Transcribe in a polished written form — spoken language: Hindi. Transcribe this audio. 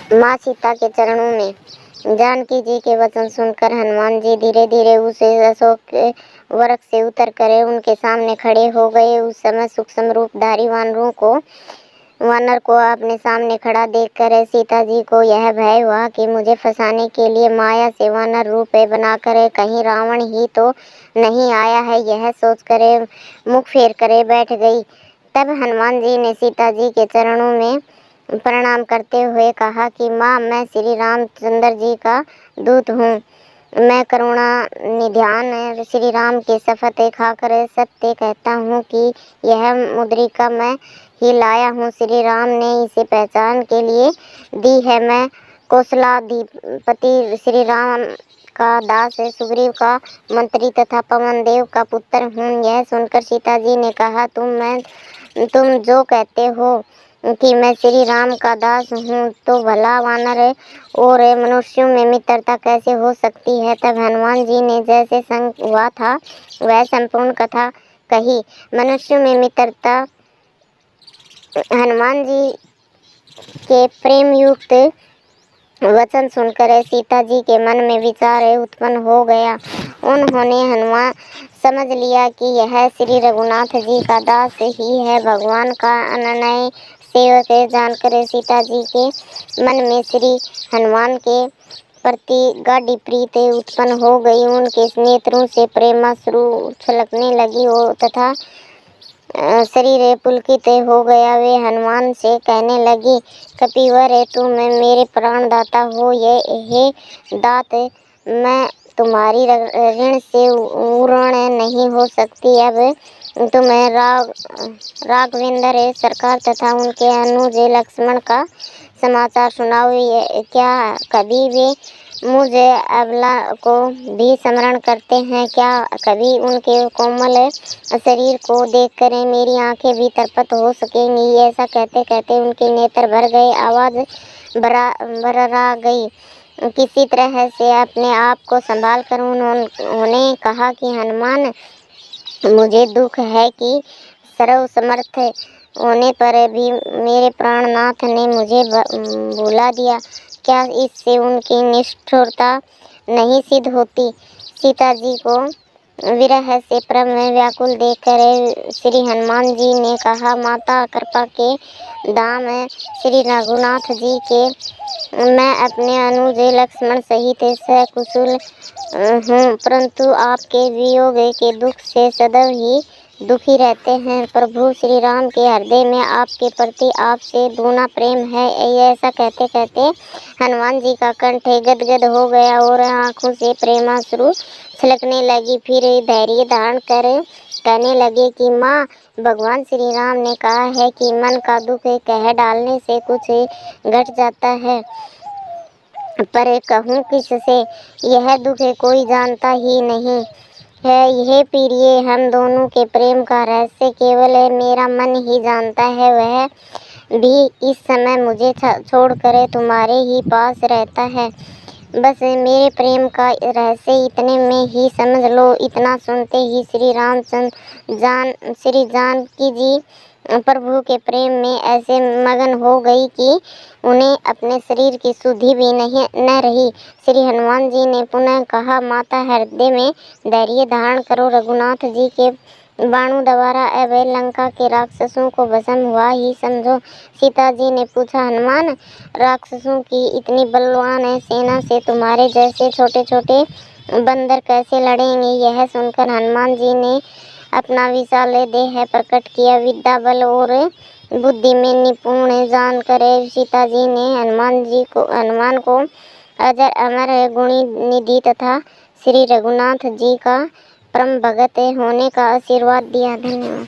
माँ सीता के चरणों में। जानकी जी के वचन सुनकर हनुमान जी धीरे धीरे उस अशोक के वृक्ष से उतर कर उनके सामने खड़े हो गए। उस समय सूक्ष्म रूपधारी वानर को अपने सामने खड़ा देखकर सीता जी को यह भय हुआ कि मुझे फंसाने के लिए माया से वानर रूप बनाकर कहीं रावण ही तो नहीं आया है। यह सोचकर मुख फेर कर बैठ गई। तब हनुमान जी ने सीता जी के चरणों में प्रणाम करते हुए कहा कि माँ, मैं श्री रामचंद्र जी का दूत हूँ। मैं करुणा निधान श्री राम की शपथ खाकर सत्य कहता हूँ कि यह मुद्रिका मैं ही लाया हूँ। श्री राम ने इसे पहचान के लिए दी है। मैं कौशलाधिपति श्री राम का दास सुग्रीव का मंत्री तथा पवन देव का पुत्र हूँ। यह सुनकर सीता जी ने कहा, तुम जो कहते हो कि मैं श्री राम का दास हूँ तो भला वानर और मनुष्यों में मित्रता कैसे हो सकती है। तब हनुमान जी ने जैसे संग हुआ था वह संपूर्ण कथा कही। मनुष्यों में मित्रता। हनुमान जी के प्रेम युक्त वचन सुनकर सीता जी के मन में विचार उत्पन्न हो गया। उन्होंने हनुमान समझ लिया कि यह श्री रघुनाथ जी का दास ही है, भगवान का अनन्य सेवक जानकर सीता जी के मन में श्री हनुमान के प्रति गाढ़ी प्रीति उत्पन्न हो गई। उनके नेत्रों से प्रेमाश्रु छलकने लगी तथा शरीर पुलकित हो गया। वे हनुमान से कहने लगी, कपिवर तुम मेरे प्राण दाता हो। हे दात, मैं तुम्हारी ऋण से ऊर्ण नहीं हो सकती। अब तुम्हें राघवेंद्र सरकार तथा उनके अनुज लक्ष्मण का समाचार सुनाओ। क्या कभी वे मुझे अबला को भी स्मरण करते हैं? क्या कभी उनके कोमल शरीर को देखकर मेरी आंखें भी तरपत हो सकेंगी? ऐसा कहते कहते उनके नेत्र भर गए, आवाज भर्रा गई। किसी तरह से अपने आप को संभाल कर उन्होंने कहा कि हनुमान, मुझे दुख है कि सर्वसमर्थ होने पर भी मेरे प्राणनाथ ने मुझे भुला दिया। क्या इससे उनकी निष्ठुरता नहीं सिद्ध होती? सीता जी को विरह से परम व्याकुल देखकर श्री हनुमान जी ने कहा, माता, कृपा के दाम श्री रघुनाथ जी के मैं अपने अनुज लक्ष्मण सहित सकुशल हूँ, परंतु आपके वियोग के दुख से सदैव ही दुखी रहते हैं। प्रभु श्री राम के हृदय में आपके प्रति आपसे दूना प्रेम है। ऐसा कहते कहते हनुमान जी का कंठ गदगद हो गया और आंखों से प्रेमाश्रु छलकने लगी। फिर धैर्य धारण कर कहने लगे कि माँ, भगवान श्री राम ने कहा है कि मन का दुख कह डालने से कुछ घट जाता है, पर कहूँ किससे? यह दुख कोई जानता ही नहीं है। यह प्रिय, हम दोनों के प्रेम का रहस्य केवल मेरा मन ही जानता है। वह भी इस समय मुझे छोड़कर तुम्हारे ही पास रहता है। बस मेरे प्रेम का रहस्य इतने में ही समझ लो। इतना सुनते ही श्री जानकी जी प्रभु के प्रेम में ऐसे मगन हो गई कि उन्हें अपने शरीर की सुधि भी न रही। श्री हनुमान जी ने पुनः कहा, माता, हृदय में धैर्य धारण करो। रघुनाथ जी के बाणों द्वारा अब लंका के राक्षसों को भस्म हुआ ही समझो। सीता जी ने पूछा, हनुमान, राक्षसों की इतनी बलवान सेना से तुम्हारे जैसे छोटे छोटे बंदर कैसे लड़ेंगे? यह सुनकर हनुमान जी ने अपना विशाल देह प्रकट किया। विद्या, बल और बुद्धि में निपुण जानकर सीता जी ने हनुमान को अजर अमर गुणी निधि तथा श्री रघुनाथ जी का परम भगत होने का आशीर्वाद दिया। धन्यवाद।